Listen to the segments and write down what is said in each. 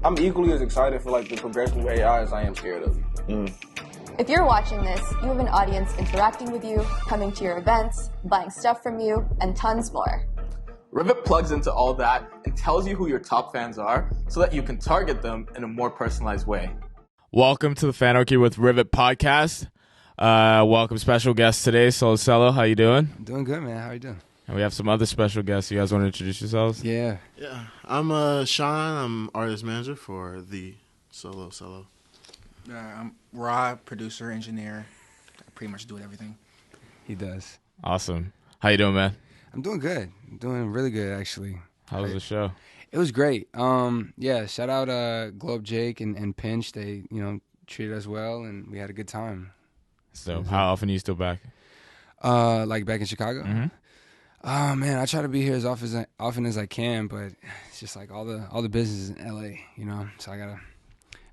I'm equally as excited for like the progression of AI as I am scared of it. If you're watching this, you have an audience interacting with you, coming to your events, buying stuff from you, and tons more. Rivet plugs into all that and tells you who your top fans are so that you can target them in a more personalized way. Welcome to the Fanarchy with Rivet podcast. Welcome special guest today, Solocelo. How you doing? I'm doing good, man. How you doing? And we have some other special guests. You guys want to introduce yourselves? Yeah. I'm Sean. I'm artist manager for the Solocelo. I'm Rob, producer, engineer. I pretty much do everything. He does. Awesome. How you doing, man? I'm doing good. I'm doing really good, actually. How was the show? It was great. Shout out Globe Jake and Pinch. They, treated us well, and we had a good time. So, how often are you still back? Like back in Chicago? Mm-hmm. Oh man, I try to be here as often as I can, but it's just like all the business in LA, so I gotta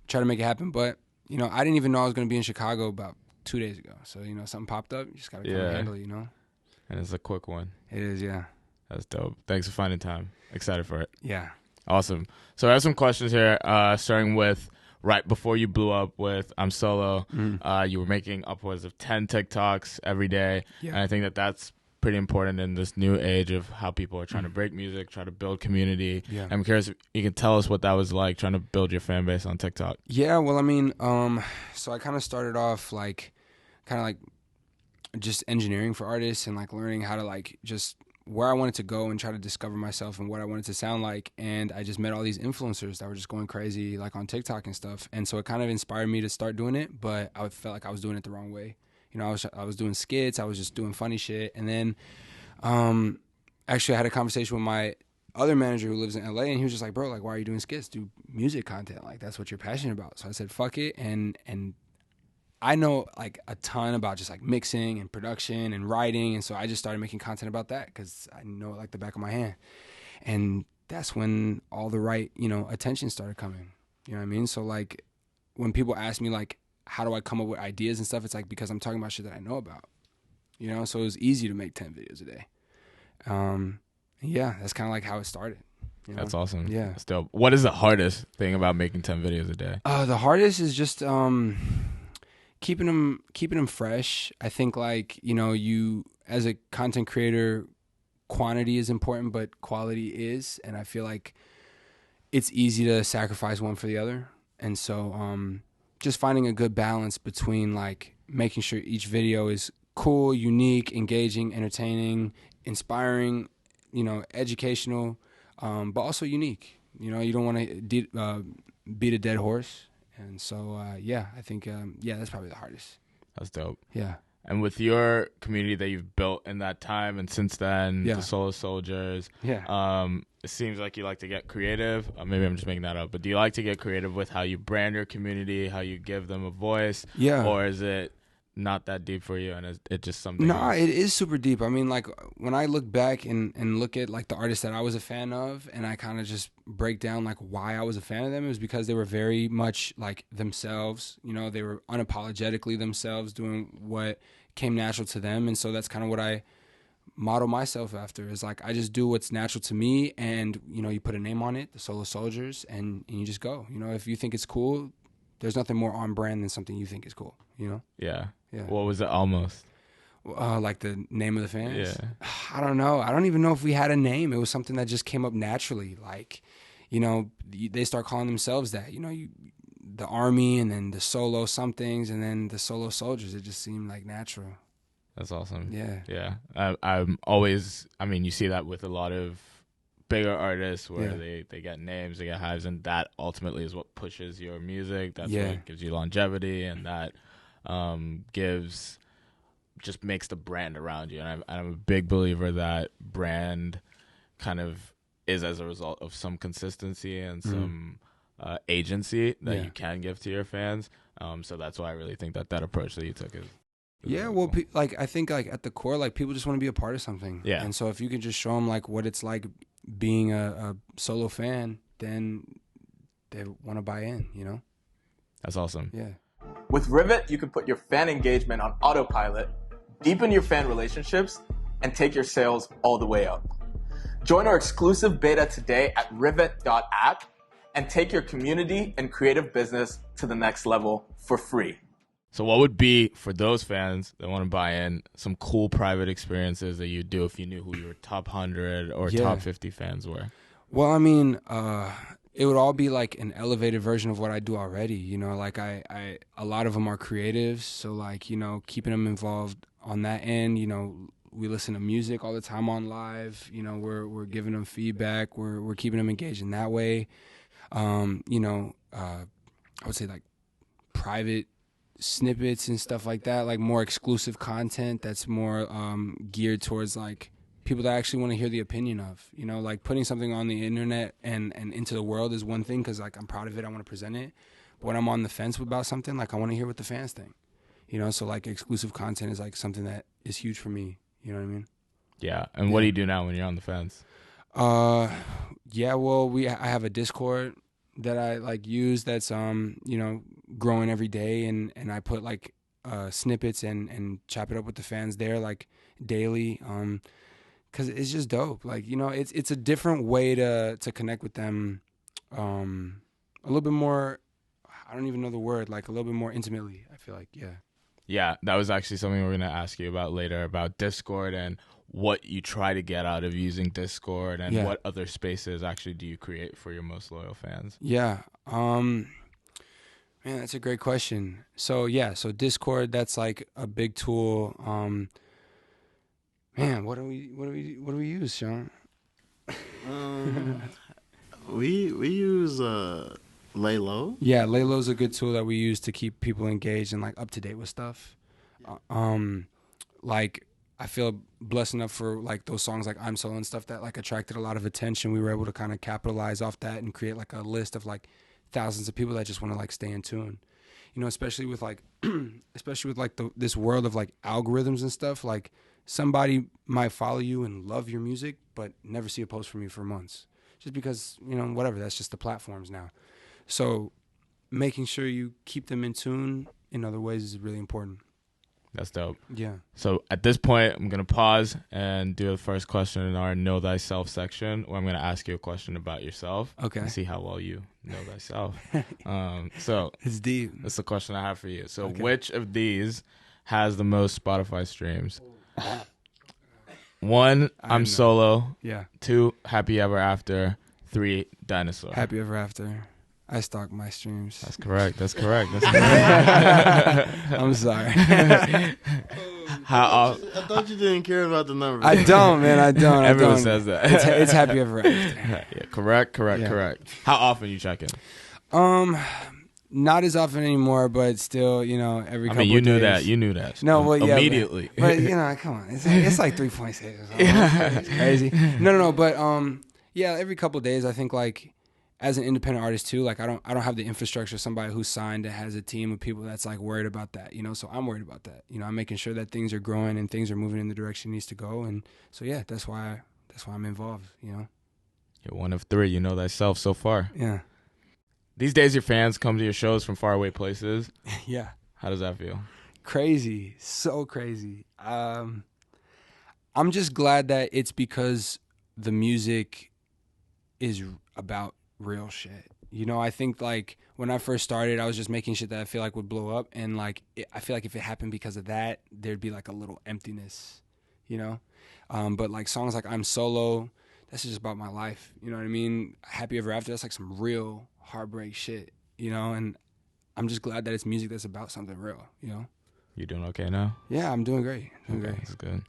try to make it happen. But I didn't even know I was gonna be in Chicago about 2 days ago. So something popped up, you just gotta come and handle it, And it's a quick one. It is, yeah. That's dope. Thanks for finding time. Excited for it. Yeah. Awesome. So I have some questions here, starting with right before you blew up with I'm Solo. You were making upwards of 10 TikToks every day. Yeah. And I think that that's pretty important in this new age of how people are trying to break music, try to build community. Yeah. I'm curious if you can tell us what that was like trying to build your fan base on TikTok. Yeah, well, so I kind of started off like just engineering for artists and like learning how to like just where I wanted to go and try to discover myself and what I wanted to sound like. And I just met all these influencers that were just going crazy like on TikTok and stuff. And so it kind of inspired me to start doing it, but I felt like I was doing it the wrong way. I was doing skits, I was just doing funny shit. And then actually I had a conversation with my other manager who lives in LA, and he was just like, bro, like, why are you doing skits? Do music content. Like, that's what you're passionate about. So I said, fuck it. And I know like a ton about just like mixing and production and writing. And so I just started making content about that because I know it like the back of my hand. And that's when all the right, attention started coming. You know what I mean? So like when people ask me like, how do I come up with ideas and stuff? It's like, because I'm talking about shit that I know about, so it was easy to make 10 videos a day. Yeah, that's kind of like how it started. That's awesome. Yeah. That's dope. What is the hardest thing about making 10 videos a day? The hardest is just keeping them fresh. I think like, you as a content creator, quantity is important, but quality is. And I feel like it's easy to sacrifice one for the other. And so just finding a good balance between like making sure each video is cool, unique, engaging, entertaining, inspiring, educational, but also unique. You don't want to beat a dead horse. And so, I think, that's probably the hardest. That's dope. Yeah. And with your community that you've built in that time and since then, the Solo Soldiers, it seems like you like to get creative. Maybe I'm just making that up, but do you like to get creative with how you brand your community, how you give them a voice? Yeah. Or is it not that deep for you and it just something No, else? it is super deep. I mean, like when I look back and look at like the artists that I was a fan of, and I kind of just break down like why I was a fan of them, it was because they were very much like themselves. They were unapologetically themselves, doing what came natural to them. And so that's kind of what I model myself after, is like I just do what's natural to me, and you put a name on it, the Solo Soldiers, and you just go. If you think it's cool, there's nothing more on brand than something you think is cool. Yeah. Yeah. What was it almost? Like the name of the fans? Yeah. I don't know. I don't even know if we had a name. It was something that just came up naturally. Like, they start calling themselves that. The Army, and then the Solo somethings, and then the Solo Soldiers. It just seemed like natural. That's awesome. Yeah. Yeah. I'm always, you see that with a lot of bigger artists where they get names, they get hives, and that ultimately is what pushes your music. That's what gives you longevity, and that just makes the brand around you. And I'm a big believer that brand kind of is as a result of some consistency and some agency that you can give to your fans. So that's why I really think that approach that you took is yeah, really well, cool. I think like at the core, like people just want to be a part of something. Yeah. And so if you could just show them like what it's like being a Solo fan, then they want to buy in, That's awesome. Yeah. With Rivet, you can put your fan engagement on autopilot, deepen your fan relationships, and take your sales all the way up. Join our exclusive beta today at rivet.app and take your community and creative business to the next level for free. So what would be, for those fans that want to buy in, some cool private experiences that you'd do if you knew who your top 100 or top 50 fans were? Well, I mean, it would all be like an elevated version of what I do already. You know, like a lot of them are creatives. So like, you know, keeping them involved on that end, you know, we listen to music all the time on live. You know, we're giving them feedback. We're keeping them engaged in that way. You know, I would say like private snippets and stuff like that, like more exclusive content that's more geared towards like people that actually want to hear the opinion of, you know, like putting something on the internet and into the world is one thing because like I'm proud of it, I want to present it, but when I'm on the fence about something, like I want to hear what the fans think, you know, so like exclusive content is like something that is huge for me, you know what I mean? Yeah. And what do you do now when you're on the fence? Yeah, well, I have a Discord that I like use that's you know, growing every day, and I put like snippets and chop it up with the fans there like daily, because it's just dope. Like, you know, it's a different way to connect with them, a little bit more, I don't even know the word, like a little bit more intimately, I feel like. Yeah, that was actually something we're going to ask you about later, about Discord and what you try to get out of using Discord, and what other spaces actually do you create for your most loyal fans? Yeah. Man, that's a great question. So so Discord, that's like a big tool. Man, what do we use, Sean? We use Lay Low. Yeah, Lay Low's a good tool that we use to keep people engaged and like up to date with stuff. Like I feel blessed enough for like those songs like I'm Solo and stuff that like attracted a lot of attention. We were able to kind of capitalize off that and create like a list of like thousands of people that just want to like stay in tune. You know, especially with like this world of like algorithms and stuff, like somebody might follow you and love your music but never see a post from you for months. Just because, you know, whatever, that's just the platforms now. So making sure you keep them in tune in other ways is really important. That's dope. Yeah. So at this point, I'm going to pause and do the first question in our Know Thyself section, where I'm going to ask you a question about yourself. Okay. And see how well you know thyself. So it's deep. That's the question I have for you. So which of these has the most Spotify streams? 1, I'm Solo. Yeah. 2, Happy Ever After. 3, Dinosaur. Happy Ever After. I stalk my streams. That's correct. That's correct. I'm sorry. I thought you didn't care about the numbers. I don't, man. I don't. Everyone says that. It's Happy Ever After. Yeah, correct. How often you check in? Not as often anymore, but still, you know, every couple of days. You knew that. No, well, yeah. Immediately. But you know, come on. It's like 3.6 or something. It's crazy. No. But, yeah, every couple of days, I think, like, as an independent artist too, like I don't have the infrastructure of somebody who's signed that has a team of people that's like worried about that, you know, so I'm worried about that. You know, I'm making sure that things are growing and things are moving in the direction it needs to go. And so, yeah, that's why I'm involved, you know. You're one of 3, you know thyself so far. Yeah. These days your fans come to your shows from faraway places. Yeah. How does that feel? Crazy. So crazy. I'm just glad that it's because the music is about real shit. You know, I think like when I first started, I was just making shit that I feel like would blow up, and like I feel like if it happened because of that, there'd be like a little emptiness, you know. But like songs like I'm Solo, that's just about my life. You know what I mean? Happy Ever After, that's like some real heartbreak shit, you know. And I'm just glad that it's music that's about something real, you know. You doing okay now? Yeah, I'm doing great. That's good.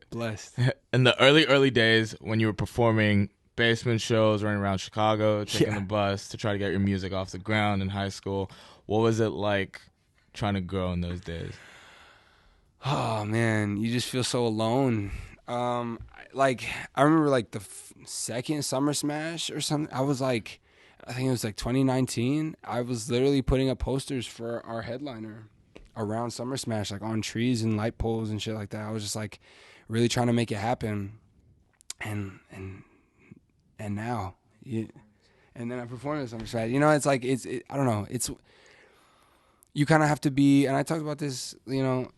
Blessed. In the early days when you were performing basement shows, running around Chicago, taking the bus to try to get your music off the ground in high school, what was it like trying to grow in those days? Oh man, you just feel so alone. Like I remember like the second Summer Smash or something. I think it was like 2019. I was literally putting up posters for our headliner around Summer Smash, like on trees and light poles and shit like that. I was just like really trying to make it happen, and now, and then I performed at Summer Smash. You know, it's like I don't know. It's you kind of have to be, and I talked about this, you know,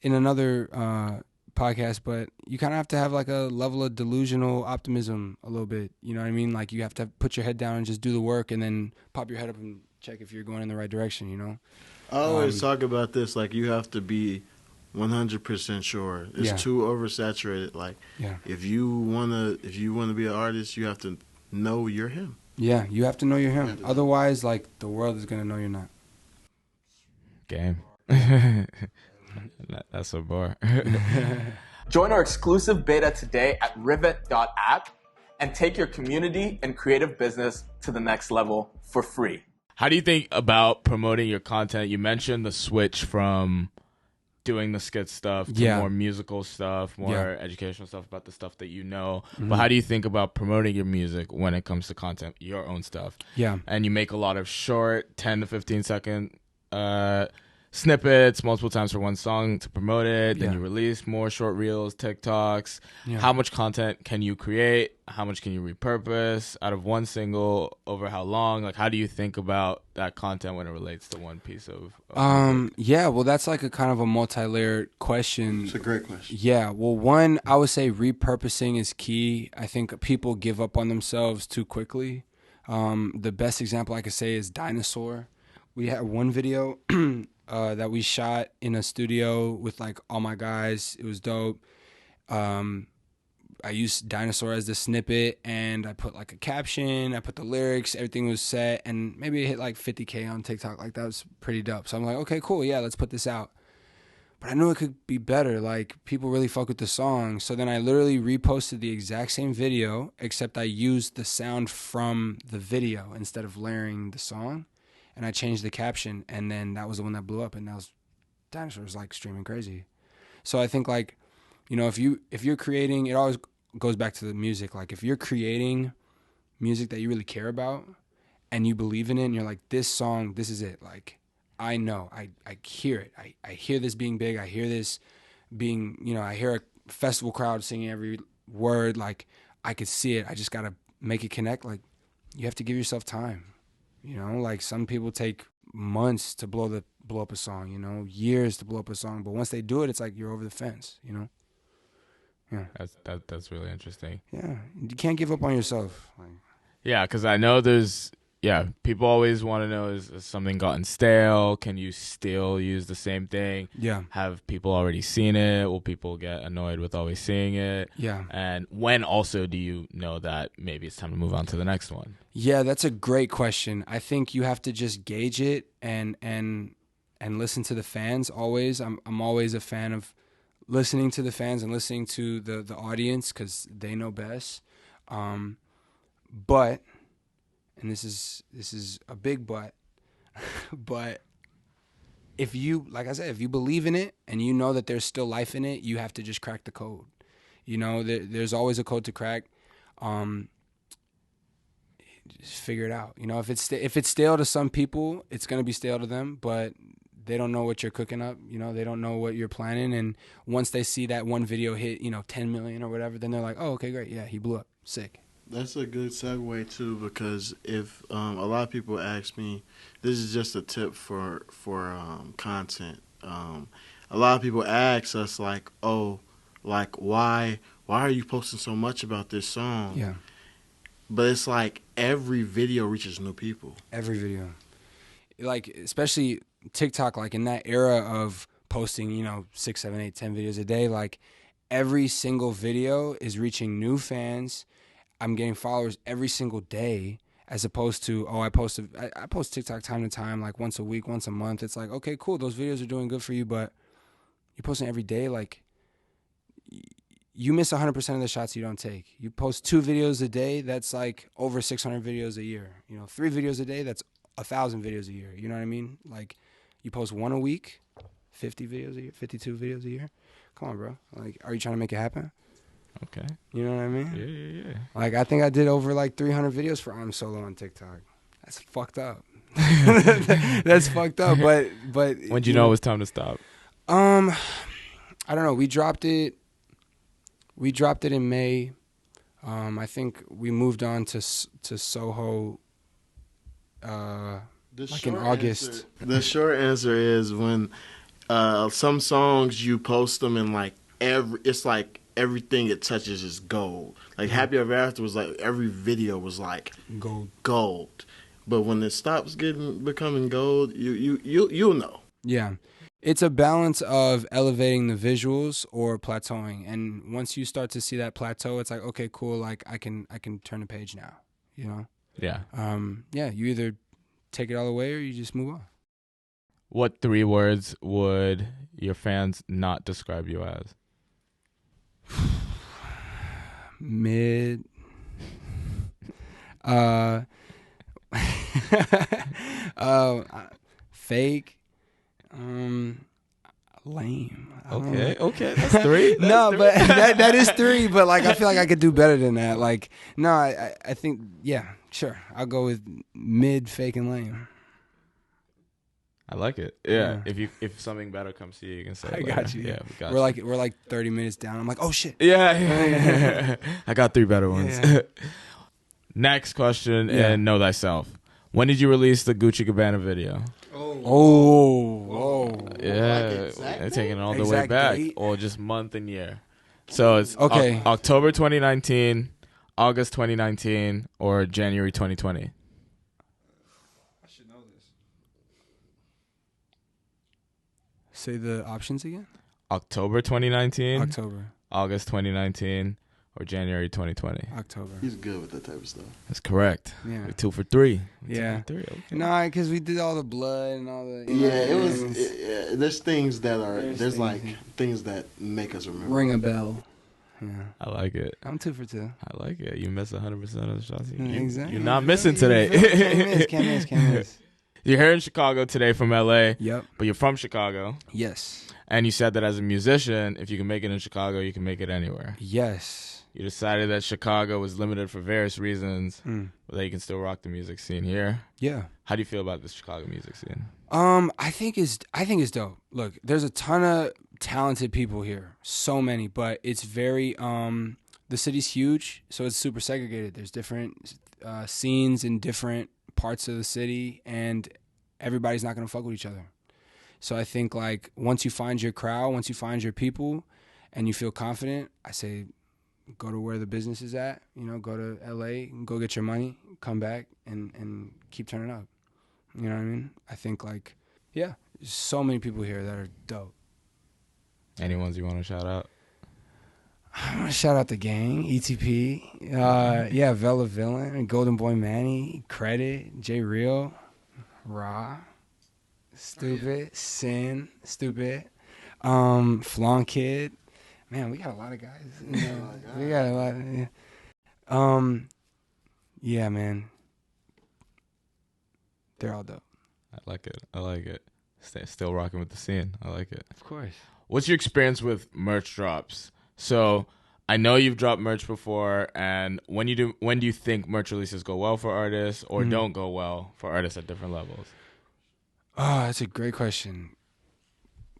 in another podcast, but you kind of have to have like a level of delusional optimism a little bit. You know what I mean? Like you have to put your head down and just do the work, and then pop your head up and check if you're going in the right direction. You know? I always talk about this. Like you have to be 100% sure. It's too oversaturated. Like if you wanna be an artist, you have to know you're him. Yeah, you have to know you're him. Otherwise, like the world is gonna know you're not. Game. That's a bar. Join our exclusive beta today at rivet.app and take your community and creative business to the next level for free. How do you think about promoting your content? You mentioned the switch from doing the skit stuff to more musical stuff, more educational stuff about the stuff that you know. But how do you think about promoting your music when it comes to content, your own stuff? Yeah. And you make a lot of short 10 to 15 second snippets multiple times for one song to promote it. Then you release more short reels, TikToks. How much content can you create? How much can you repurpose out of one single? Over how long? Like, how do you think about that content when it relates to one piece of music? Yeah, well, that's like a kind of a multi-layered question. It's a great question. Yeah, well, one, I would say repurposing is key. I think people give up on themselves too quickly. The best example I could say is Dinosaur. We had one video that we shot in a studio with like all my guys. It was dope. I used Dinosaur as the snippet, and I put like a caption. I put the lyrics. Everything was set, and maybe it hit like 50K on TikTok. Like that was pretty dope. So I'm like, okay, cool. Yeah, let's put this out. But I knew it could be better. Like people really fuck with the song. So then I literally reposted the exact same video, except I used the sound from the video instead of layering the song. And I changed the caption, and then that was the one that blew up, and that was Dinosaur was like streaming crazy. So I think like, you know, if you're creating, it always goes back to the music. Like if you're creating music that you really care about and you believe in it, and you're like, this song, this is it. Like I know, I hear it. I hear this being big. I hear this being, you know, I hear a festival crowd singing every word. Like I could see it. I just gotta make it connect. Like you have to give yourself time. You know, like some people take months to blow up a song, you know, years to blow up a song. But once they do it, it's like you're over the fence, you know? Yeah. That's really interesting. Yeah. You can't give up on yourself. Like, yeah, because I know people always want to know, is something gotten stale? Can you still use the same thing? Yeah. Have people already seen it? Will people get annoyed with always seeing it? Yeah. And when also do you know that maybe it's time to move on to the next one? Yeah, that's a great question. I think you have to just gauge it and listen to the fans always. I'm always a fan of listening to the fans and listening to the audience because they know best. But, and this is a big but, but if you, like I said, if you believe in it and you know that there's still life in it, you have to just crack the code. You know, there's always a code to crack. Just figure it out. You know, if it's stale to some people, it's gonna be stale to them, but they don't know what you're cooking up. You know, they don't know what you're planning. And once they see that one video hit, 10 million or whatever, then they're like, oh, okay, great. Yeah, he blew up. Sick. That's a good segue too, because if a lot of people ask me, this is just a tip for content. A lot of people ask us like, oh, like why are you posting so much about this song? Yeah. But it's like every video reaches new people. Every video. Like, especially TikTok, like in that era of posting, 6, 7, 8, 10 videos a day, like every single video is reaching new fans. I'm getting followers every single day, as opposed to, I post TikTok time to time, like once a week, once a month. It's like, okay, cool, those videos are doing good for you, but you're posting every day, like you miss 100% of the shots you don't take. You post 2 videos a day, that's like over 600 videos a year. 3 videos a day, that's 1,000 videos a year. You know what I mean? Like, you post 1 a week, 50 videos a year, 52 videos a year. Come on, bro. Like, are you trying to make it happen? Okay. You know what I mean? Yeah. Like, I think I did over like 300 videos for I'm Solo on TikTok. That's fucked up. That's fucked up. But when did you know it was time to stop? I don't know. We dropped it in May. I think we moved on to Soho like in August. The short answer is when some songs you post them in like it's like everything it touches is gold. Like Happy Ever After was like every video was like gold. But when it stops becoming gold, you'll know. Yeah. It's a balance of elevating the visuals or plateauing. And once you start to see that plateau, it's like, okay, cool, like I can turn the page now, you know? Yeah. Yeah, you either take it all away or you just move on. What 3 words would your fans not describe you as? Mid. Fake. Lame. Okay, that's 3. That's No, 3. but that is 3. But like, I feel like I could do better than that. Like, no, I think, yeah, sure. I'll go with mid, fake, and lame. I like it. Yeah. If something better comes to you, you can say. I it got later. you. Yeah, we got we're you. like 30 minutes down. I'm like, oh shit. Yeah. I got 3 better ones. Yeah. Next question, Yeah. and know thyself. When did you release the Gucci Cabana video? Oh. Yeah, they're taking it all the way Exact back, date? or just month and year. So it's Okay. October 2019, August 2019, or January 2020. I should know this. Say the options again. October 2019, October. August 2019, or January 2020. October. He's good with that type of stuff. That's correct. Yeah. We're 2 for 3. Yeah. 2 for 3. Okay. Nah, because we did all the blood and all the. Yeah, it was. There's things that are. There's like things that make us remember. Ring a bell. Yeah. I like it. I'm 2 for 2. I like it. You miss 100% of the shots. Exactly. You're not missing today. Can't miss. You're here in Chicago today from LA, Yep. but you're from Chicago. Yes. And you said that as a musician, if you can make it in Chicago, you can make it anywhere. Yes. You decided that Chicago was limited for various reasons, but that you can still rock the music scene here. Yeah. How do you feel about the Chicago music scene? I think it's dope. Look, there's a ton of talented people here. So many, but it's very the city's huge, so it's super segregated. There's different scenes in different parts of the city, and everybody's not gonna fuck with each other. So I think like once you find your crowd, once you find your people, and you feel confident, I say go to where the business is at. You know, go to LA, go get your money, come back, and keep turning up. You know what I mean? I think like, yeah, there's so many people here that are dope. Any ones you want to shout out? I want to shout out the gang, ETP, yeah, Vela Villain, Golden Boy Manny, Credit, J Real, Ra, Stupid, Sin, Stupid, Flon Kid. Man, we got a lot of guys. You know, we got a lot. Yeah, man, they're all dope. I like it. Still rocking with the scene. I like it. Of course. What's your experience with merch drops? So I know you've dropped merch before, and when do you think merch releases go well for artists or don't go well for artists at different levels? Oh, that's a great question.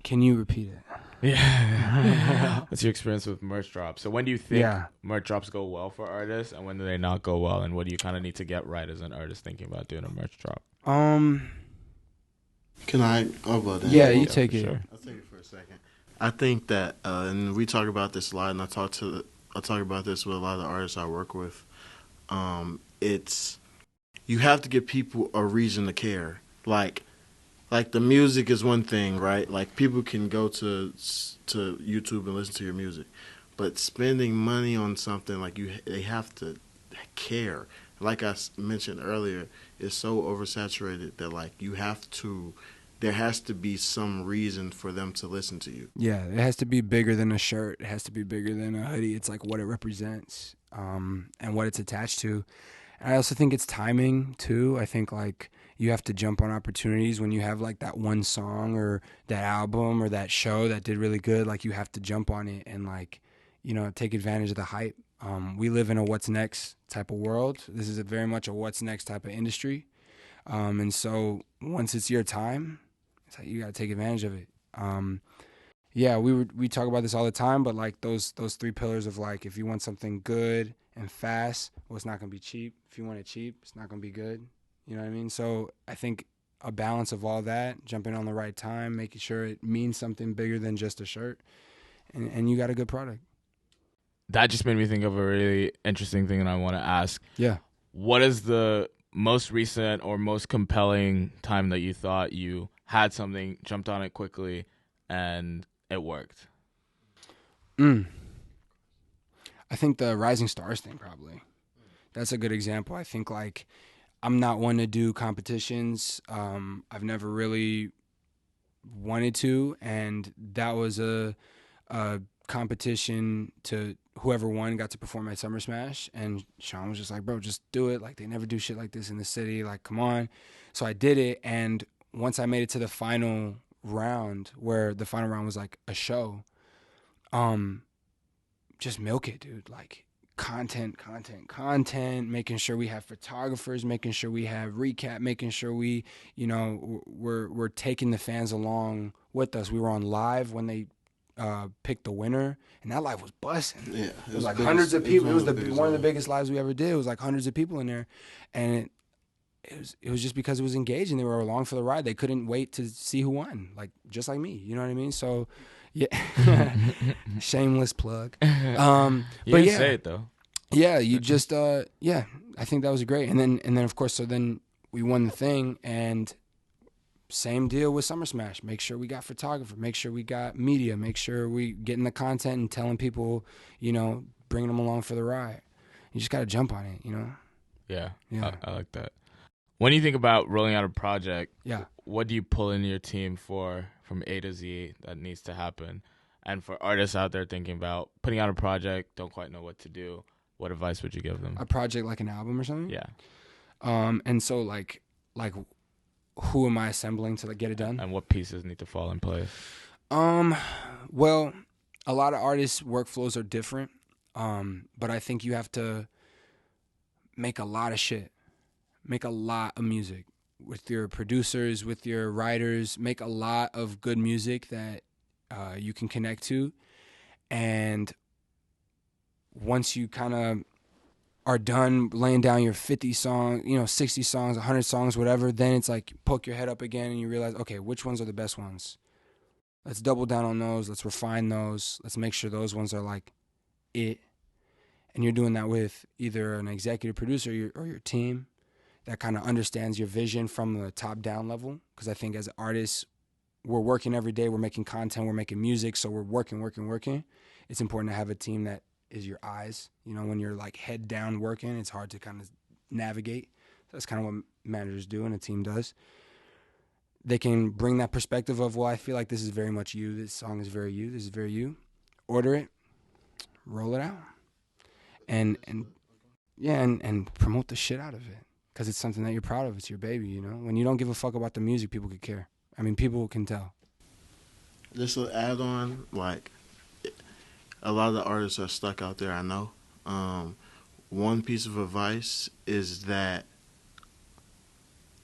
Can you repeat it? Yeah. What's your experience with merch drops? So when do you think Yeah. merch drops go well for artists, and when do they not go well, and what do you kind of need to get right as an artist thinking about doing a merch drop? Can I go about that? Yeah, you take it. Sure. I'll take it for a second. I think that, and we talk about this a lot, and I talk about this with a lot of the artists I work with. It's you have to give people a reason to care. Like the music is one thing, right? Like people can go to YouTube and listen to your music, but spending money on something like they have to care. Like I mentioned earlier, it's so oversaturated that like there has to be some reason for them to listen to you. Yeah, it has to be bigger than a shirt. It has to be bigger than a hoodie. It's like what it represents, and what it's attached to. And I also think it's timing too. I think like you have to jump on opportunities when you have like that one song or that album or that show that did really good. Like you have to jump on it and like, you know, take advantage of the hype. We live in a what's next type of world. This is very much a what's next type of industry. And so once it's your time, it's like you got to take advantage of it. Yeah, we talk about this all the time, but like those 3 pillars of like, if you want something good and fast, well, it's not going to be cheap. If you want it cheap, it's not going to be good. You know what I mean? So I think a balance of all that, jumping on the right time, making sure it means something bigger than just a shirt, and you got a good product. That just made me think of a really interesting thing that I want to ask. Yeah. What is the most recent or most compelling time that you thought you had something, jumped on it quickly, and it worked? I think the Rising Stars thing probably. That's a good example. I think like I'm not one to do competitions. I've never really wanted to, and that was a competition to whoever won got to perform at Summer Smash, and Sean was just like, bro, just do it. Like, they never do shit like this in the city. Like, come on. So I did it, and once I made it to the final round, where the final round was like a show, just milk it, dude. Like, content, making sure we have photographers, making sure we have recap, making sure we, we're taking the fans along with us. We were on live when they picked the winner, and that live was busting. Yeah, it was like hundreds of people. It was one of the biggest lives we ever did. It was like hundreds of people in there, and it was just because it was engaging. They were along for the ride. They couldn't wait to see who won, like just like me. You know what I mean? So, yeah, shameless plug. You but didn't yeah, say it though. Yeah, you just yeah, I think that was great. And then of course, so then we won the thing, and same deal with Summer Smash. Make sure we got photographer, make sure we got media, make sure we getting the content and telling people, bringing them along for the ride. You just got to jump on it, Yeah. I like that. When you think about rolling out a project, Yeah. what do you pull in your team for from A to Z that needs to happen? And for artists out there thinking about putting out a project, don't quite know what to do, what advice would you give them? A project like an album or something? Yeah. And so like who am I assembling to get it done? And what pieces need to fall in place? Well, a lot of artists' workflows are different. But I think you have to make a lot of shit. Make a lot of music with your producers, with your writers. Make a lot of good music that you can connect to. And once you kind of are done laying down your 50 songs, 60 songs, 100 songs, whatever, then it's like poke your head up again and you realize, okay, which ones are the best ones? Let's double down on those. Let's refine those. Let's make sure those ones are like it. And you're doing that with either an executive producer or your team that kind of understands your vision from the top down level. Because I think as artists, we're working every day. We're making content. We're making music. So we're working. It's important to have a team that is your eyes. When you're like head down working, it's hard to kind of navigate. That's kind of what managers do and a team does. They can bring that perspective of, well, I feel like this is very much you. This song is very you. This is very you. Order it, roll it out, and promote the shit out of it because it's something that you're proud of. It's your baby. When you don't give a fuck about the music, people could care. I mean, people can tell. Just to add on, like, a lot of the artists are stuck out there, I know. One piece of advice is that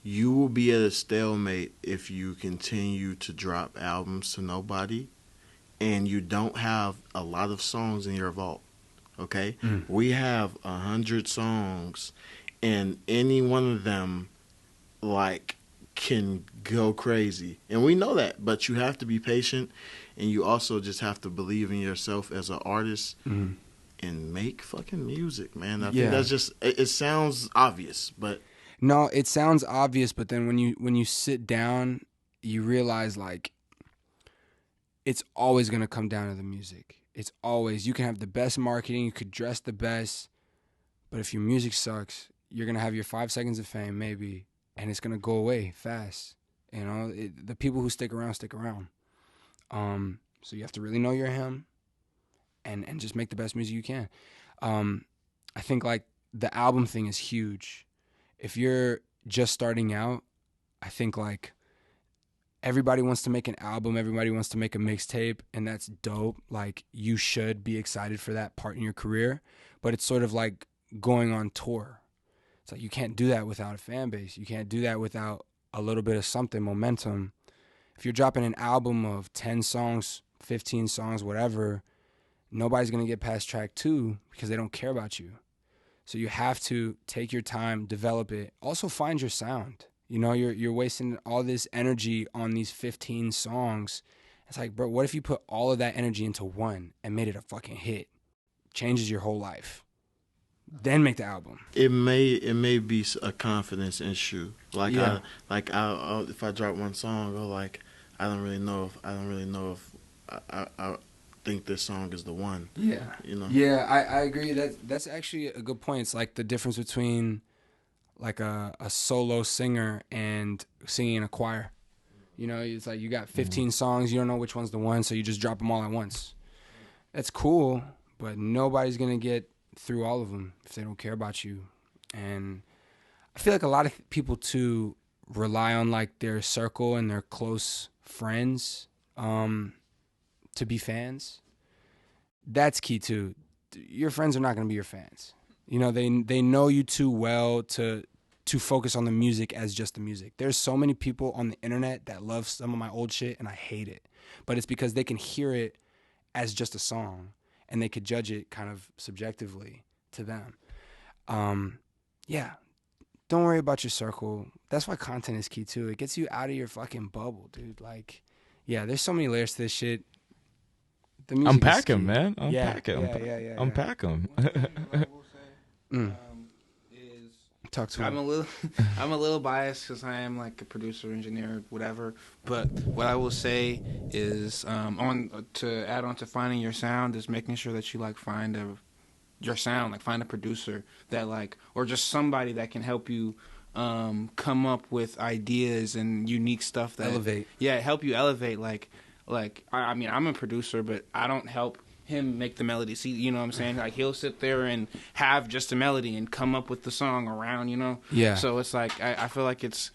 you will be at a stalemate if you continue to drop albums to nobody and you don't have a lot of songs in your vault, okay? We have 100 songs, and any one of them, like, can go crazy. And we know that, but you have to be patient, and you also just have to believe in yourself as an artist and make fucking music, man. I think that's just, it sounds obvious, but... No, it sounds obvious, but then when you sit down, you realize, like, it's always going to come down to the music. It's always, you can have the best marketing, you could dress the best, but if your music sucks, you're going to have your 5 seconds of fame, maybe, and it's going to go away fast. The people who stick around, stick around. So you have to really know your him and just make the best music you can. I think, like, the album thing is huge. If you're just starting out, I think, like, everybody wants to make an album, everybody wants to make a mixtape, and that's dope. Like, you should be excited for that part in your career, but it's sort of like going on tour. It's like you can't do that without a fan base. You can't do that without a little bit of something, momentum. If you're dropping an album of 10 songs, 15 songs, whatever, nobody's going to get past track 2 because they don't care about you. So you have to take your time, develop it. Also find your sound. You're wasting all this energy on these 15 songs, It's like, bro, what if you put all of that energy into one and made it a fucking hit? Changes your whole life. Then make the album. It may be a confidence issue. Like Yeah. I if I drop one song, I don't really know if I think this song is the one. Yeah. You know. Yeah, I agree. That's actually a good point. It's like the difference between like a solo singer and singing in a choir. You know, it's like you got 15 songs, you don't know which one's the one, so you just drop them all at once. That's cool, but nobody's gonna get through all of them if they don't care about you. And I feel like a lot of people too rely on like their circle and their close friends to be fans. That's key too. Your friends are not going to be your fans. You know, they know you too well to focus on the music as just the music. There's so many people on the internet that love some of my old shit and I hate it. But it's because they can hear it as just a song and they could judge it kind of subjectively to them. Yeah. Don't worry about your circle. That's why content is key too. It gets you out of your fucking bubble, dude. Like, yeah, there's so many layers to this shit. The music Unpack is him, key. man. Yeah, Unpack him. yeah. Unpack him. One thing that I will say is Talk to I'm him. I'm a little biased because I am like a producer, engineer, whatever. But what I will say is to add on to finding your sound is making sure that you like find your sound, like find a producer that like, or just somebody that can help you come up with ideas and unique stuff that Elevate. Yeah, help you elevate. I mean, I'm a producer, but I don't help him make the melody. See, you know what I'm saying? Like he'll sit there and have just a melody and come up with the song around, you know? Yeah. So it's like I feel like it's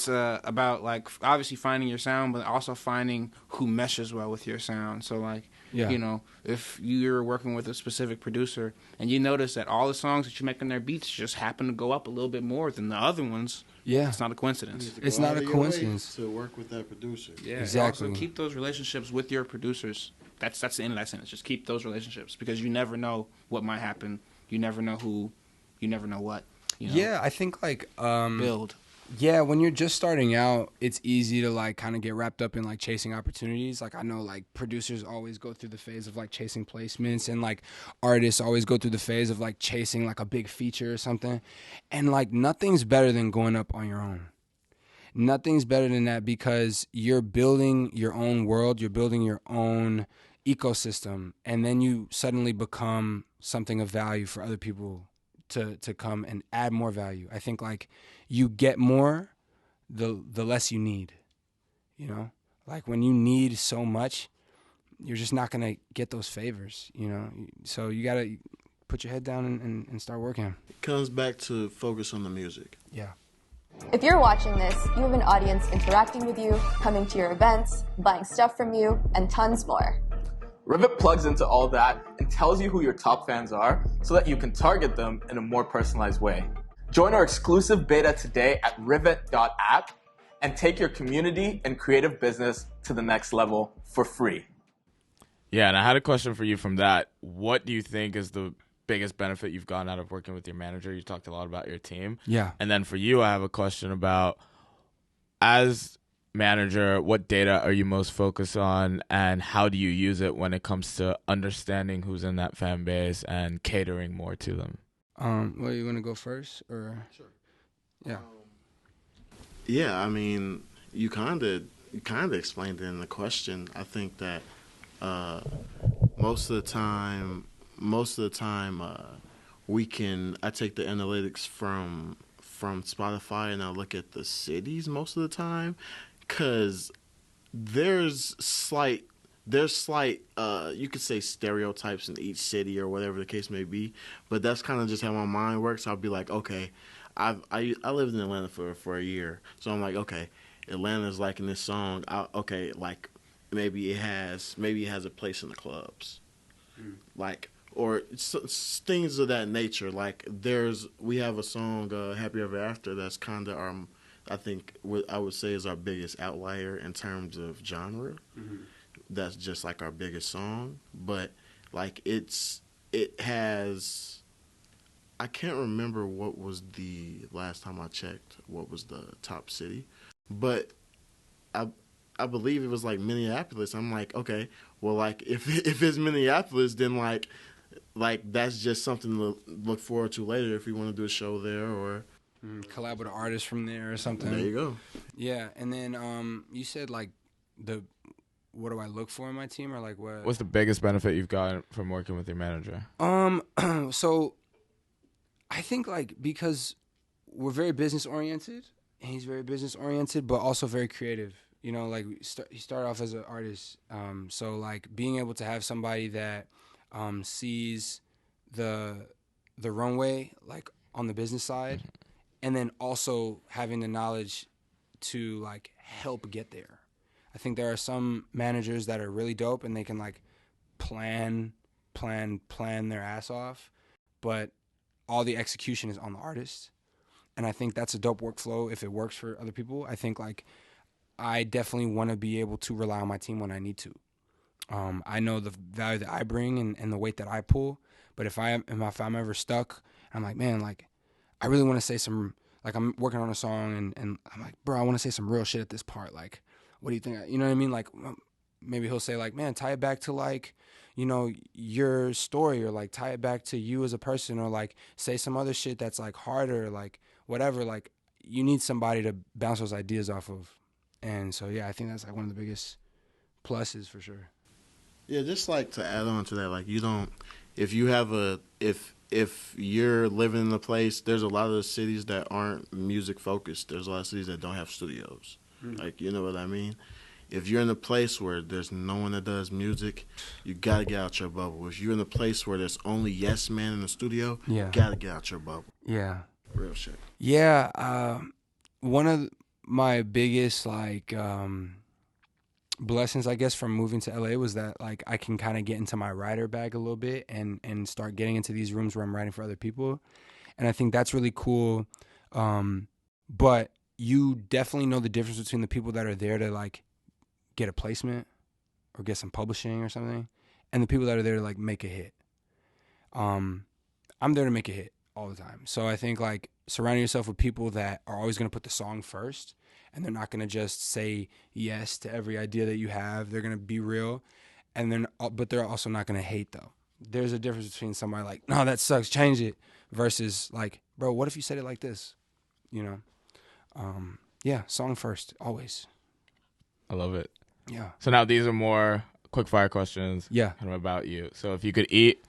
about like obviously finding your sound, but also finding who meshes well with your sound. So like, Yeah. you know, if you're working with a specific producer and you notice that all the songs that you make on their beats just happen to go up a little bit more than the other ones, Yeah. it's not a coincidence. It's Go not out a of your way coincidence. to work with that producer. Yeah, Exactly. Also keep those relationships with your producers. That's the end of that sentence. Just keep those relationships because you never know what might happen. You never know who. You never know what. You know? Yeah, I think like Build. yeah, when you're just starting out, it's easy to like kind of get wrapped up in like chasing opportunities. Like I know like producers always go through the phase of like chasing placements and like artists always go through the phase of like chasing like a big feature or something. And like nothing's better than going up on your own. Nothing's better than that because you're building your own world, you're building your own ecosystem, and then you suddenly become something of value for other people to come and add more value. I think like you get more the less you need. You know? Like when you need so much, you're just not gonna get those favors, you know? So you gotta put your head down and start working. It comes back to focus on the music. Yeah. If you're watching this, you have an audience interacting with you, coming to your events, buying stuff from you, and tons more. Rivet plugs into all that and tells you who your top fans are so that you can target them in a more personalized way. Join our exclusive beta today at rivet.app and take your community and creative business to the next level for free. Yeah, and I had a question for you from that. What do you think is the biggest benefit you've gotten out of working with your manager? You talked a lot about your team. Yeah. And then for you, I have a question about, as manager, what data are you most focused on and how do you use it when it comes to understanding who's in that fan base and catering more to them? Well, you want to go first or? Sure. Yeah. Yeah, I mean, you kind of explained it in the question. I think that most of the time, I take the analytics from Spotify and I look at the cities most of the time, because there's slight you could say stereotypes in each city or whatever the case may be, but that's kind of just how my mind works. I'll be like, okay, I lived in Atlanta for a year, so I'm like, okay, Atlanta's liking this song. Okay, like maybe it has a place in the clubs, like, or things of that nature. Like we have a song, Happy Ever After, that's kind of I think what I would say is our biggest outlier in terms of genre. Mm-hmm. That's just like our biggest song, but like it has, I can't remember what was the last time I checked what was the top city, but I I believe it was like Minneapolis. I'm like, okay, well, like if it's Minneapolis, then like that's just something to look forward to later if we want to do a show there or collab with an artist from there or something. there you go. Yeah, and then you said like what do I look for in my team, or like what? What's the biggest benefit you've gotten from working with your manager? So I think like because we're very business oriented, and he's very business oriented, but also very creative. You know, like he started off as an artist, so like being able to have somebody that sees the runway like on the business side, and then also having the knowledge to like help get there. I think there are some managers that are really dope and they can like plan their ass off, but all the execution is on the artist. And I think that's a dope workflow if it works for other people. I think like I definitely want to be able to rely on my team when I need to. I know the value that I bring and the weight that I pull, but if I'm ever stuck, I'm like, man, like I really want to say some, like I'm working on a song and I'm like, bro, I want to say some real shit at this part. Like, what do you think? You know what I mean? Like maybe he'll say like, man, tie it back to like, you know, your story, or like tie it back to you as a person, or like say some other shit that's like harder, like whatever. Like you need somebody to bounce those ideas off of. And so, yeah, I think that's like one of the biggest pluses for sure. Yeah, just like to add on to that, like you don't, if you have if you're living in a place, there's a lot of cities that aren't music focused. There's a lot of cities that don't have studios. Like, you know what I mean? If you're in a place where there's no one that does music, you got to get out your bubble. If you're in a place where there's only Yes Man in the studio, you got to get out your bubble. Yeah. Real shit. Yeah. One of my biggest, like, blessings, I guess, from moving to LA was that, like, I can kind of get into my writer bag a little bit and start getting into these rooms where I'm writing for other people. And I think that's really cool. But you definitely know the difference between the people that are there to, like, get a placement or get some publishing or something, and the people that are there to like make a hit. I'm there to make a hit all the time. So I think like surrounding yourself with people that are always going to put the song first, and they're not going to just say yes to every idea that you have. They're going to be real, and but they're also not going to hate though. There's a difference between somebody like, no, that sucks, change it, versus like, bro, what if you said it like this? You know? Yeah, song first, always. I love it. Yeah. So now these are more quick fire questions. Yeah. Kind of about you. So if you could eat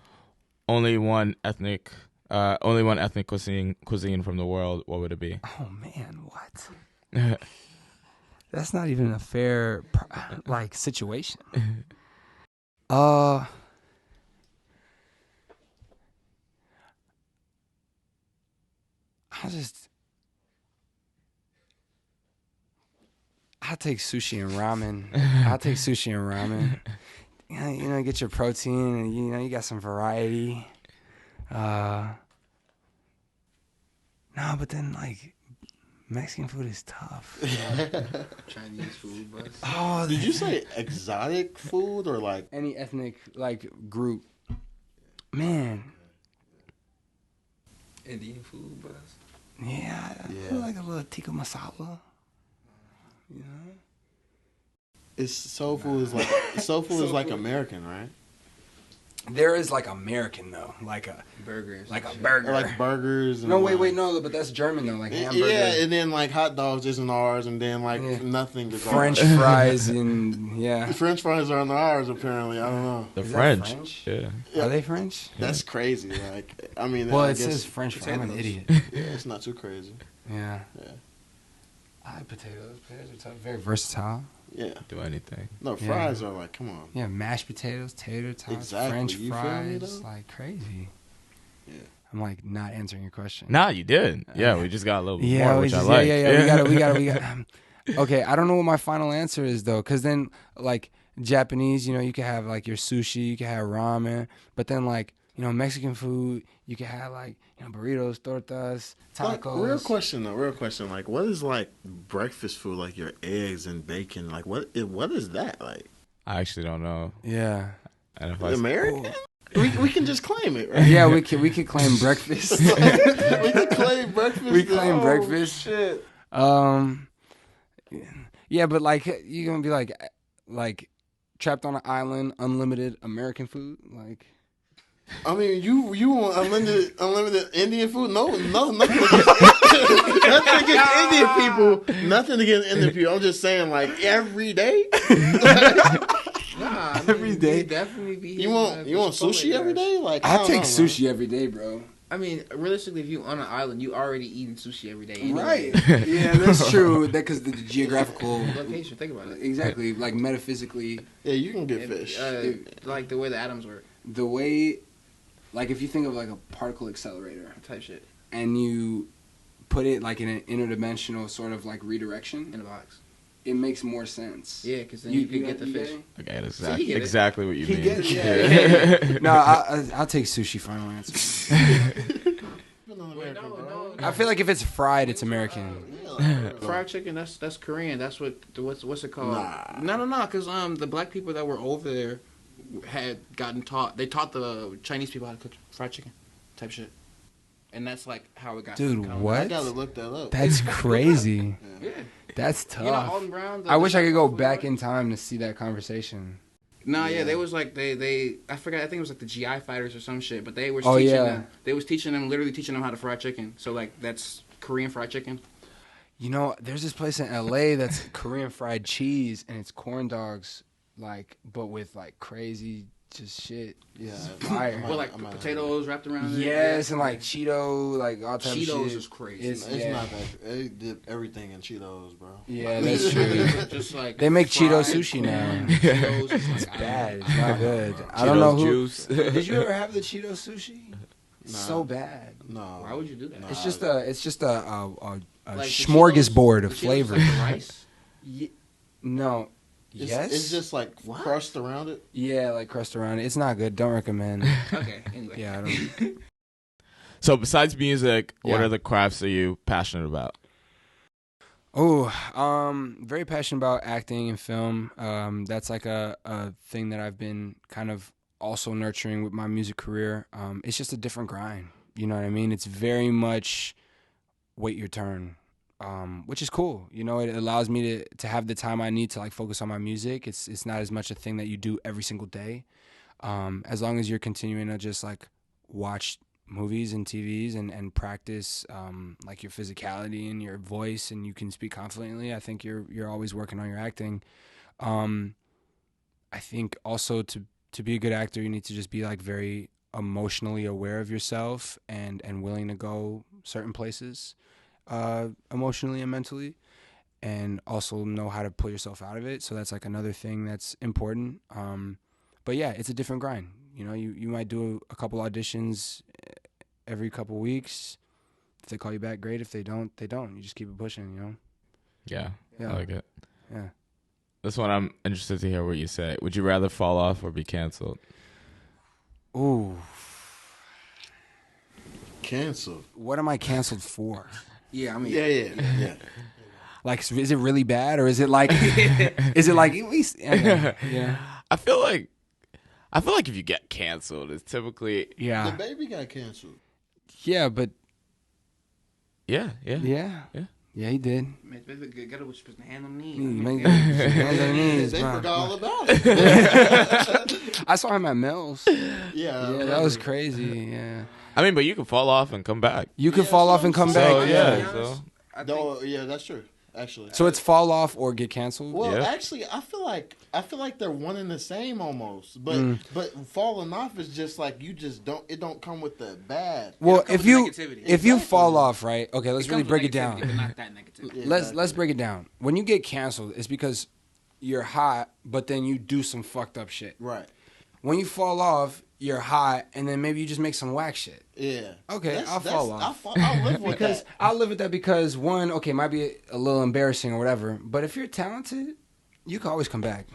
only one ethnic cuisine from the world, what would it be? Oh man, what? That's not even a fair like situation. I'll take sushi and ramen. You know, get your protein, and you know, you got some variety. No, but then like Mexican food is tough. Chinese food, but Oh, did you say exotic food or like any ethnic like group? Man, Indian food, but yeah. I like a little tikka masala. You know, it's soul food is like American, right? there is like American though, like a burgers, like a burger, Or like burgers. And no, like, wait, no, but that's German though, like hamburger. Yeah, and then like hot dogs isn't ours, and then like nothing is French ours. fries and yeah. French fries aren't ours apparently. I don't know. The Is that French. French? Yeah. Are they French? That's crazy. Like, I mean, Well, I it guess says French fry. I'm an idiot. Yeah, it's not too crazy. Yeah. Yeah. I like potatoes. Potatoes are tough. Very versatile. Yeah. Do anything. No, fries are like, come on. Yeah, mashed potatoes, tater tots, Exactly. French You feel me, fries, though? like crazy. Yeah. I'm like not answering your question. Nah, you did. Yeah, we just got a little bit Yeah, more, we which just, I like. yeah. We got. Okay, I don't know what my final answer is though, because then like Japanese, you know, you can have like your sushi, you can have ramen, but then like, you know, Mexican food, you can have like, you know, burritos, tortas, Like, tacos. real question. Like, what is like breakfast food? Like your eggs and bacon. Like, what is that like? I actually don't know. Yeah. And if American? We can just claim it, right? Yeah, we can claim breakfast. We can claim breakfast. We claim breakfast. Shit. Yeah, but like you're gonna be like trapped on an island, unlimited American food, like. I mean, you want unlimited Indian food? No, nothing against, nothing against Indian people. Nothing against Indian people. I'm just saying, like every day. Nah, Every day? you'd definitely be. You want sushi every day? Like I don't take know, sushi every day, bro. I mean, realistically, if you on an island, you already eating sushi every day. Anyway. Right. Yeah, that's true. That because the geographical Location. Think about it. Exactly, like metaphysically. Yeah, you can get fish. Like the way the atoms work. The way, like if you think of like a particle accelerator Type shit. and you put it like in an interdimensional sort of like redirection, In a box. it makes more sense. Yeah, because then you can get the you fish. get it? Okay, that's So you get it. exactly what you He mean. gets it. Yeah. No, I'll take sushi. Final answer. No. I feel like if it's fried, it's American. Fried chicken, that's Korean. That's what's it called? Nah. No. Because the black people that were over there had gotten taught. They taught the Chinese people how to cook fried chicken, type shit. And that's like how it got. Dude, colonized. what? I gotta look that up. That's crazy. Yeah. That's tough. You know Alton Brown. I wish I could go back in time to see that conversation. Nah, yeah, Yeah. they was like they I forgot. I think it was like the GI fighters or some shit. But they were Oh, teaching yeah. them. They was literally teaching them how to fry chicken. So like that's Korean fried chicken. You know, there's this place in LA that's Korean fried cheese, and it's corn dogs, like, but with like crazy just shit. Yeah, Fire. With like potatoes wrapped around it. Yes, and like Cheeto, like all type of shit. Cheetos is crazy. It's yeah. not that. They did everything in Cheetos, bro. Yeah, that's true. Just like They make Cheeto fried sushi now. Cheetos is It's like, bad. It's not good. I don't know who. Juice. Did you ever have the Cheeto sushi? It's Nah. so bad. No. Why would you do that? Nah. It's just a Like the smorgasbord Cheetos- of the Cheetos flavors. Like the rice. No. It's, Yes. It's just like crust around it. Yeah, like crust around it. It's not good. Don't recommend. Okay. Anyway. Yeah, I don't. So besides music, what Yeah. are the crafts are you passionate about? Oh, very passionate about acting and film. That's like a thing that I've been kind of also nurturing with my music career. It's just a different grind. You know what I mean? It's very much wait your turn, which is cool. You know, it allows me to have the time I need to like focus on my music. It's not as much a thing that you do every single day. As long as you're continuing to just like watch movies and TVs and practice like your physicality and your voice, and you can speak confidently, I think you're always working on your acting. I think also to be a good actor, you need to just be like very emotionally aware of yourself and willing to go certain places emotionally and mentally, and also know how to pull yourself out of it. So that's like another thing that's important. But yeah, it's a different grind. You know, you might do a couple auditions every couple weeks. If they call you back, great. If they don't, they don't. You just keep it pushing, you know? Yeah, Yeah. I like it. Yeah. This one I'm interested to hear what you say. Would you rather fall off or be canceled? Ooh. Canceled. What am I canceled for? Yeah, I mean. Yeah. Like, is it really bad, or is it like, is it like at least? Yeah. I feel like if you get canceled, it's typically The Yeah. baby got canceled. Yeah, but yeah. yeah, he did. Man, baby, gotta was supposed to hand them knees. They forgot all about it. I saw him at Mel's. Yeah. Yeah, that was crazy. Yeah, I mean, but you can fall off and come back. you could fall off and come So back. yeah, honest, so I think, No, yeah, that's true. Actually. So it's fall off or get canceled. Well, Yeah. actually, I feel like they're one and the same almost. But falling off is just like you just don't. It don't come with the bad. Well, comes if with you negativity. if you Exactly. fall off, right? Okay, let's it really comes break with it down. negativity, But not that negativity. Yeah, Let's exactly. break it down. When you get canceled, it's because you're hot, but then you do some fucked up shit. Right. When you fall off, you're hot, and then maybe you just make some whack shit. Yeah. Okay, I'll fall off. I'll live with Because that. I'll live with that because one, okay, might be a little embarrassing or whatever, but if you're talented, you can always come back.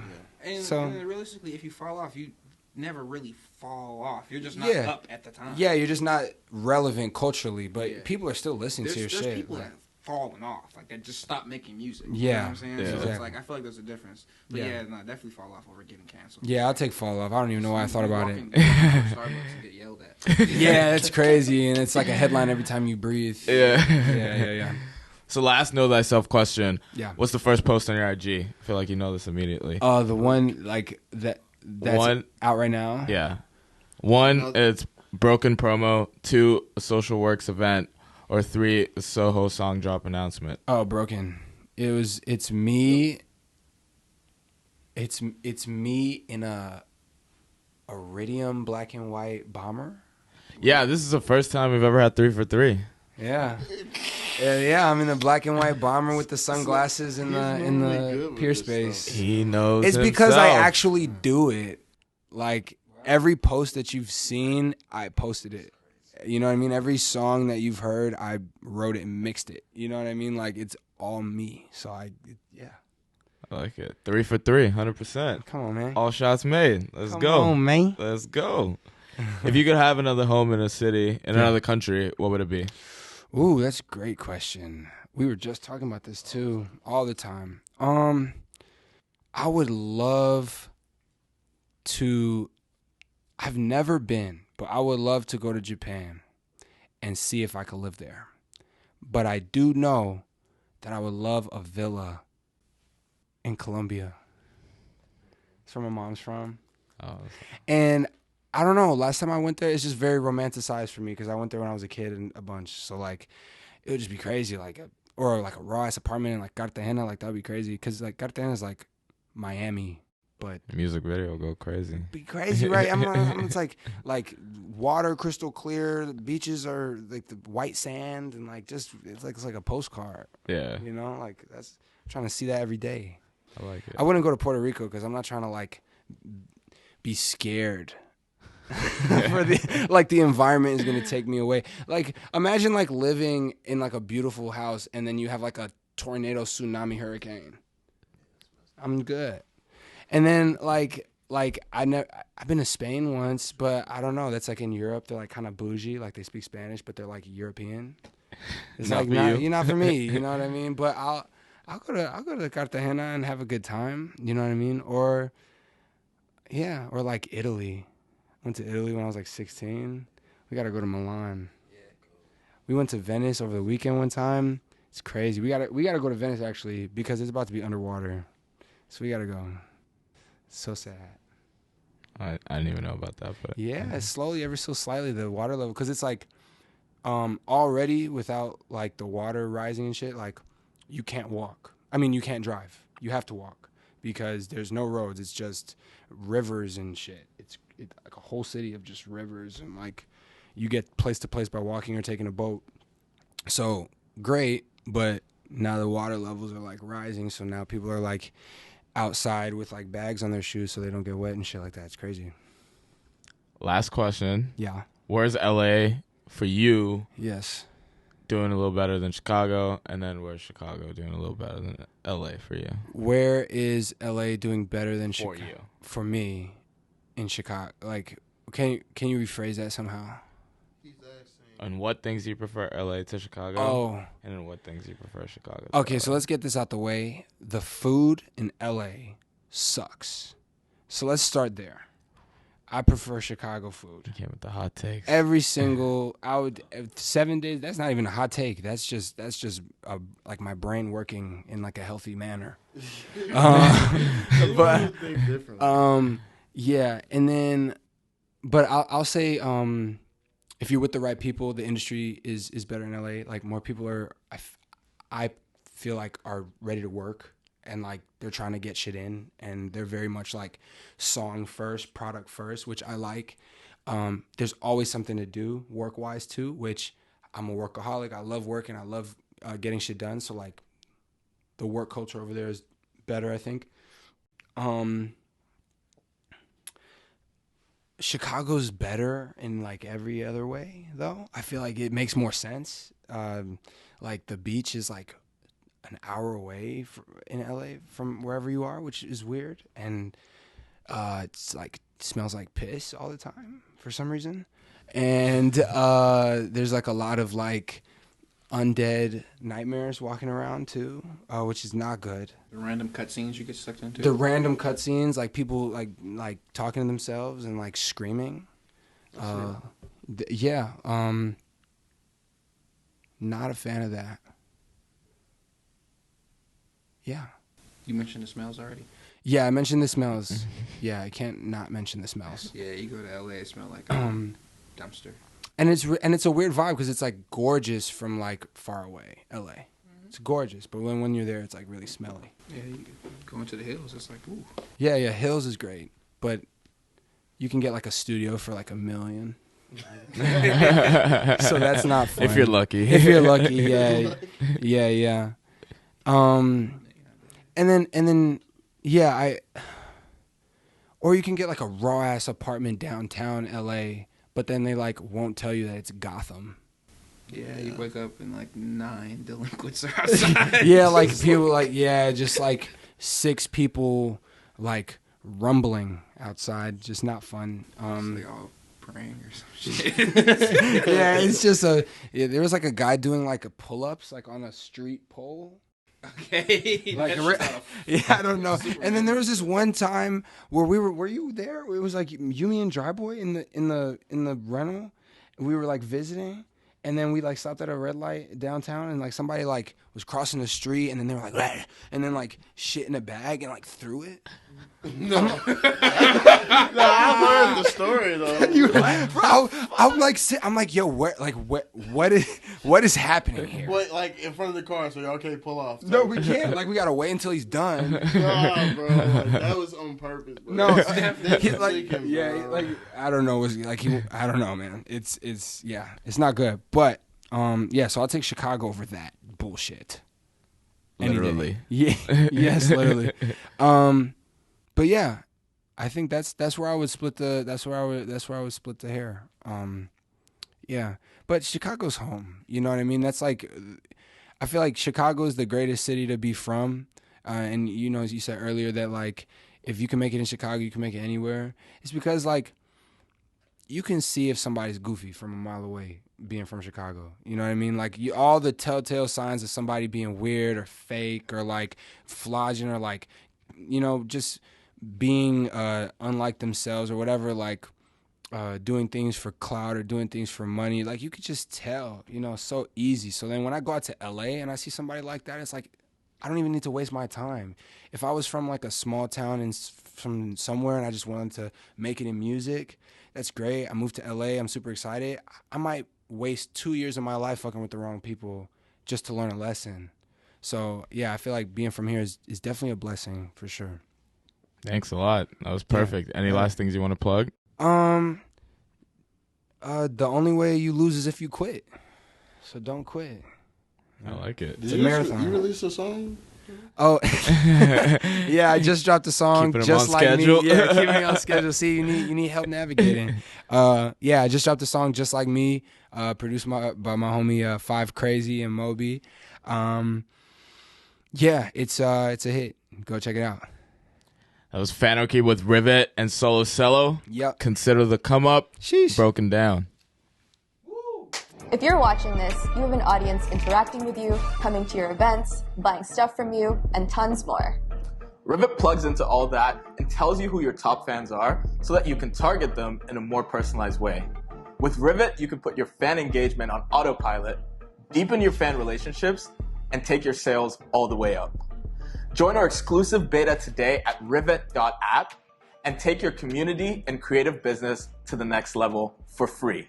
And, So- and realistically, if you fall off, you never really fall off. You're just not Yeah. up at the time. Yeah, you're just not relevant culturally, but Yeah. people are still listening There's to your shit. people like- that falling off, like that just stop making music. Yeah. You know what I'm saying? Yeah. So Exactly. it's like I feel like there's a difference. But Yeah. yeah, no, definitely fall off over getting canceled. Yeah, I'll take fall off. I don't even know why I thought about it. Walking to Starbucks and get yelled at. Yeah, that's crazy, and it's like a headline every time you breathe. yeah. Yeah. So last know thyself question. Yeah. What's the first post on your IG? I feel like you know this immediately. The one like that's out right now. Yeah. 1, it's broken promo. 2, a social works event. Or 3, a Soho song drop announcement. Oh, broken. It's me. It's me in a iridium black and white bomber. Yeah, this is the first time we've ever had 3 for 3. Yeah. Yeah, I'm in a black and white bomber with the sunglasses in the pier space. He knows It's himself. because I actually do it. Like every post that you've seen, I posted it. You know what I mean? Every song that you've heard, I wrote it and mixed it. You know what I mean? Like it's all me. So I like it. 3 for 3, 100%. Come on, man. All shots made. Let's Come go. on, man. Let's go. If you could have another home in a city, in another country, what would it be? Ooh, that's a great question. We were just talking about this too, all the time. I would love to. I've never been, but I would love to go to Japan and see if I could live there. But I do know that I would love a villa in Colombia. That's where my mom's from. Oh, And I don't know. Last time I went there, it's just very romanticized for me because I went there when I was a kid and a bunch. So like, it would just be crazy. Or a raw ass apartment in like Cartagena. Like that would be crazy because like Cartagena is like Miami, but music video will go crazy. be crazy, right? It's like water crystal clear. The beaches are like the white sand and like just it's like a postcard. Yeah, You know, like I'm trying to see that every day. I like it. I wouldn't go to Puerto Rico because I'm not trying to like be scared. For the environment is gonna take me away. Like imagine like living in like a beautiful house and then you have like a tornado, tsunami, hurricane. I'm good. And then like I've been to Spain once, but I don't know. That's like in Europe. They're like kind of bougie, like they speak Spanish, but they're like European. It's Not like for you. you're not for me. You know what I mean? But I'll go to Cartagena and have a good time. You know what I mean? Or like Italy. Went to Italy when I was like 16. We got to go to Milan. We went to Venice over the weekend one time. It's crazy. We got to go to Venice actually because it's about to be underwater. So we got to go. It's so sad. I didn't even know about that, but Yeah, slowly, ever so slightly, the water level, because it's like already without like the water rising and shit, like you can't walk. I mean, you can't drive. You have to walk because there's no roads. It's just rivers and shit. It's like a whole city of just rivers, and like you get place to place by walking or taking a boat. So great, but now the water levels are like rising, so now people are like outside with like bags on their shoes so they don't get wet and shit like that. It's crazy. last question. Yeah. Where's LA for you Yes. doing a little better than Chicago? And then where's Chicago doing a little better than LA for you? Where is LA doing better than For Chicago? you. For me, in Chicago. Like, can you rephrase that somehow? And what things do you prefer LA to Chicago? Oh. And then what things do you prefer Chicago to Okay, so LA? let's get this out the way. The food in LA sucks. So let's start there. I prefer Chicago food. You came with the hot takes. Every single 7 days. That's not even a hot take. That's just like my brain working in like a healthy manner. But yeah, and then, but I'll say if you're with the right people, the industry is better in LA. Like more people are, I feel like are ready to work and like they're trying to get shit in, and they're very much like song first, product first, which I like. There's always something to do work wise too, which I'm a workaholic. I love working. I love getting shit done. So like the work culture over there is better, I think. Chicago's better in like every other way though. I feel like it makes more sense. Like the beach is like an hour away in LA from wherever you are, which is weird. And it's like smells like piss all the time for some reason. And there's like a lot of like undead nightmares walking around too, which is not good. The random cutscenes you get sucked into. The random cutscenes, like people like talking to themselves and like screaming. Yeah, not a fan of that. yeah. You mentioned the smells already. Yeah, I mentioned the smells. Yeah, I can't not mention the smells. Yeah, you go to LA, it smell like a dumpster. And it's a weird vibe because it's like gorgeous from like far away, LA. It's gorgeous, but when you're there, it's like really smelly. Yeah, you go into the hills, it's like, ooh. Yeah, Hills is great, but you can get like a studio for like $1 million. So that's not fun. If you're lucky. If you're lucky, yeah. And then or you can get like a raw ass apartment downtown LA, but then they like won't tell you that it's Gotham. Yeah, you wake up and like 9 delinquents are outside. Yeah, like people like just like 6 people like rumbling outside, just not fun. They all praying or some shit. Yeah, it's just there was like a guy doing like a pull-ups like on a street pole. Okay. Like I don't know. And then there was this one time where were you there? It was like you, me, and Dry Boy in the rental. We were like visiting. And then we like stopped at a red light downtown, and like somebody like was crossing the street, and then they were like, "Rah," and then like shit in a bag and like threw it. No, I've heard the story though. Bro, I'm like, yo, what is happening here? Wait, like in front of the car, so y'all can't pull off. No, we can't. Like, we gotta wait until he's done. Nah, bro, like, that was on purpose, bro. No, like, I don't know. I don't know, man. It's not good. But so I'll take Chicago over that bullshit. Literally. Yeah. Yes, literally. But yeah, I think that's where I would split the hair. Yeah. But Chicago's home. You know what I mean? That's like, I feel like Chicago is the greatest city to be from. And you know, as you said earlier, that like if you can make it in Chicago, you can make it anywhere. It's because like you can see if somebody's goofy from a mile away being from Chicago. You know what I mean? Like all the telltale signs of somebody being weird or fake or like flogging or like, you know, just being unlike themselves or whatever, like doing things for clout or doing things for money. Like you could just tell, you know, so easy. So then when I go out to LA and I see somebody like that, it's like, I don't even need to waste my time. If I was from like a small town and from somewhere and I just wanted to make it in music, that's great. I moved to LA. I'm super excited. I might waste 2 years of my life fucking with the wrong people just to learn a lesson. So yeah, I feel like being from here is definitely a blessing for sure. Thanks a lot. That was perfect. Any last things you want to plug? The only way you lose is if you quit. So don't quit. I like it. It's a marathon. You released a song? Oh, yeah, I just dropped a song Keeping just on like schedule. me. Yeah, keeping me on schedule. See, you need help navigating. Yeah, I just dropped a song just like me, produced by my homie 5 Crazy and Moby. Yeah, it's a hit. Go check it out. That was Fanarchy with Rivet and Solocelo. Yep. Consider the come up. Sheesh. Broken down. If you're watching this, you have an audience interacting with you, coming to your events, buying stuff from you, and tons more. Rivet plugs into all that and tells you who your top fans are so that you can target them in a more personalized way. With Rivet, you can put your fan engagement on autopilot, deepen your fan relationships, and take your sales all the way up. Join our exclusive beta today at rivet.app and take your community and creative business to the next level for free.